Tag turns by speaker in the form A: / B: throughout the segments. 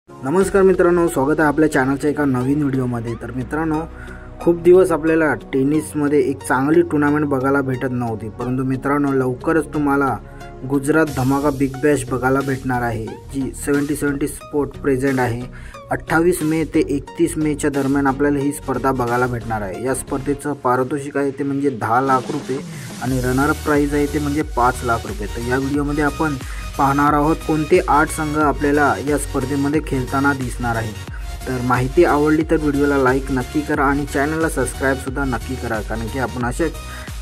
A: नमस्कार मित्रांनो, स्वागत आहे आपल्या चॅनलच्या एका नवीन व्हिडिओमध्ये। तर मित्रांनो, खूप दिवस आपल्याला टेनिसमध्ये एक चांगली टूर्नामेंट बघायला भेटत नव्हती, परंतु मित्रांनो लवकरच तुम्हाला गुजरात धमाका बिग बॅश बघायला भेटणार आहे, जी 70 स्पोर्ट प्रेझेंट आहे। 28 मे ते 31 मेच्या दरम्यान आपल्याला ही स्पर्धा बघायला भेटणार आहे। या स्पर्धेचं पारितोषिक आहे ते म्हणजे 10 लाख रुपये आणि रनर अप प्राइज आहे ते म्हणजे 5 लाख रुपये। तर या व्हिडिओमध्ये आपण पाहणार आहोत कोणते 8 संघ आपल्याला या स्पर्धेमध्ये खेळताना दिसणार आहे। तर माहिती आवडली तर व्हिडिओला लाईक नक्की करा आणि चॅनलला सबस्क्राइब सुद्धा नक्की करा, कारण की आपण असे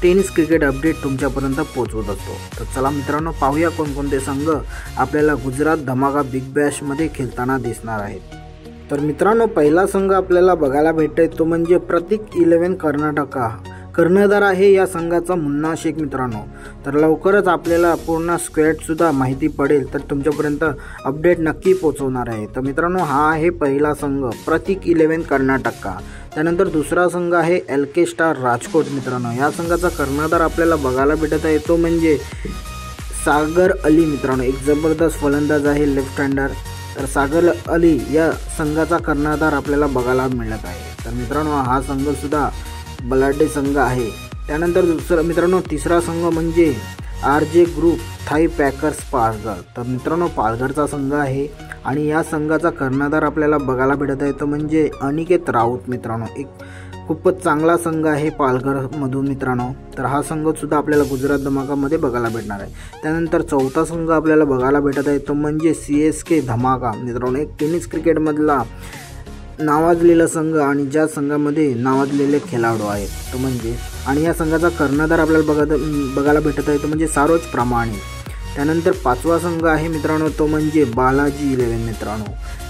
A: टेनिस क्रिकेट अपडेट तुमच्यापर्यंत पोहोचवत असतो। तर चला मित्रांनो, पाहूया कोणकोणते संघ आपल्याला गुजरात धमाका बिग बॅशमध्ये खेळताना दिसणार आहेत। तर मित्रांनो, पहिला संघ आपल्याला बघायला भेटतोय तो म्हणजे प्रतीक 11 कर्नाटका। कर्णधार आहे या संघाचा मुन्ना शेख मित्रांनो। तर लवकरच आपल्याला पूर्ण स्क्वॅड सुद्धा माहिती पडेल तर तुमच्यापर्यंत अपडेट नक्की पोहोचवणार आहे। तर मित्रांनो, हा आहे पहिला संघ प्रतीक 11 कर्नाटका। त्यानंतर दुसरा संघ आहे LK स्टार राजकोट मित्रांनो। या संघाचा कर्णधार आपल्याला बघायला भेटत आहे तो म्हणजे सागर अली मित्रांनो। एक जबरदस्त फलंदाज आहे, लेफ्ट हँडर। तर सागर अली या संघाचा कर्णधार आपल्याला बघायला मिळत आहे। तर मित्रांनो, हा संघ सुद्धा बलाढ्य संघ आहे। त्यानंतर दुसरा मित्रांनो तिसरा संघ म्हणजे RJ group Thai packers Palghar. तर मित्रांनो, पालघरचा संघ आहे आणि या संघाचा कर्णधार आपल्याला बघायला भेटत आहे तो म्हणजे अनिकेत राऊत मित्रांनो। एक खूपच चांगला संघ आहे पालघरमधून मित्रांनो। तर हा संघ सुद्धा आपल्याला गुजरात धमाकामध्ये बघायला भेटणार आहे। त्यानंतर चौथा संघ आपल्याला बघायला भेटत आहे तो म्हणजे CSK धमाका मित्रांनो। एक टेनिस क्रिकेटमधला नावाजलेला संघ आणि ज्या संघामध्ये नावाजलेले खेळाडू आहेत तो म्हणजे, आणि या संघाचा कर्णधार आपल्याला बघायला भेटत आहे तो म्हणजे सरोज प्रामाणिक। त्यानंतर पाचवा संघ आहे मित्रांनो तो म्हणजे बालाजी 11 मित्रांनो।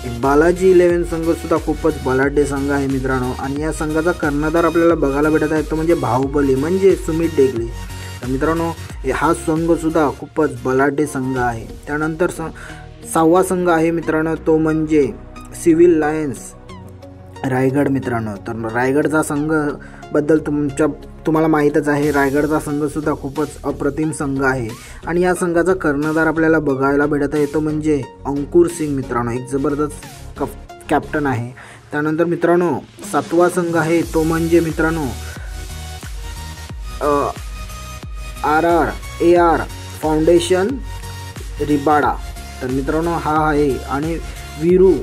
A: एक बालाजी 11 संघ सुद्धा खूपच बलाढ्य संघ आहे मित्रांनो आणि या संघाचा कर्णधार आपल्याला बघायला भेटत आहे तो म्हणजे बाहुबली म्हणजे सुमित डेगले। तर मित्रांनो, हा संघ सुद्धा खूपच बलाढ्य संघ आहे। त्यानंतर सहावा संघ आहे मित्रांनो तो म्हणजे सिव्हिल लायन्स रायगड मित्रांनो। तर रायगडचा संघ बद्दल तुम्हाला माहीतच आहे, रायगडचा संघ सुद्धा खूपच अप्रतिम संघ आहे आणि या संघाचा कर्णधार आपल्याला बघायला भेटत आहे तो म्हणजे अंकुर सिंग मित्रांनो। एक जबरदस्त कॅप्टन आहे। त्यानंतर मित्रांनो सातवा संघ आहे तो म्हणजे मित्रांनो RRAR फाउंडेशन रिबाडा। तर मित्रांनो, हा आहे आणि वीरू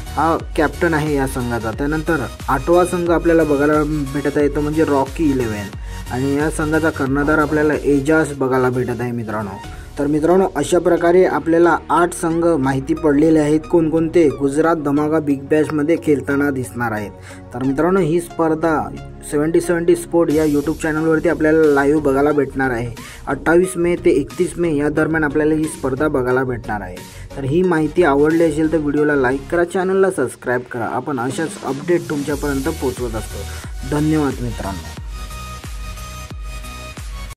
A: हा कॅप्टन आहे या संघाचा। त्यानंतर आठवा संघ आपल्याला बघायला भेटत आहे तो म्हणजे रॉकी 11 आणि या संघाचा कर्णधार आपल्याला एजाज बघायला भेटत आहे मित्रांनो। तर मित्रांनो, अशा प्रकारे आपल्याला 8 संघ माहिती पडलेले आहेत कोणकोणते गुजरात धमाका बिग बॅशमध्ये खेळताना दिसणार आहेत। तर मित्रांनो, ही स्पर्धा 70 स्पोर्ट या यूट्यूब चॅनलवरती आपल्याला लाईव्ह बघायला भेटणार आहे। 28 मे ते 31 मे या दरम्यान आपल्याला ही स्पर्धा बघायला भेटणार आहे। तर ही माहिती आवडली असेल तर व्हिडिओला लाईक करा, चॅनलला सबस्क्राईब करा। आपण अशाच अपडेट तुमच्यापर्यंत पोहोचवत असतो। धन्यवाद मित्रांनो।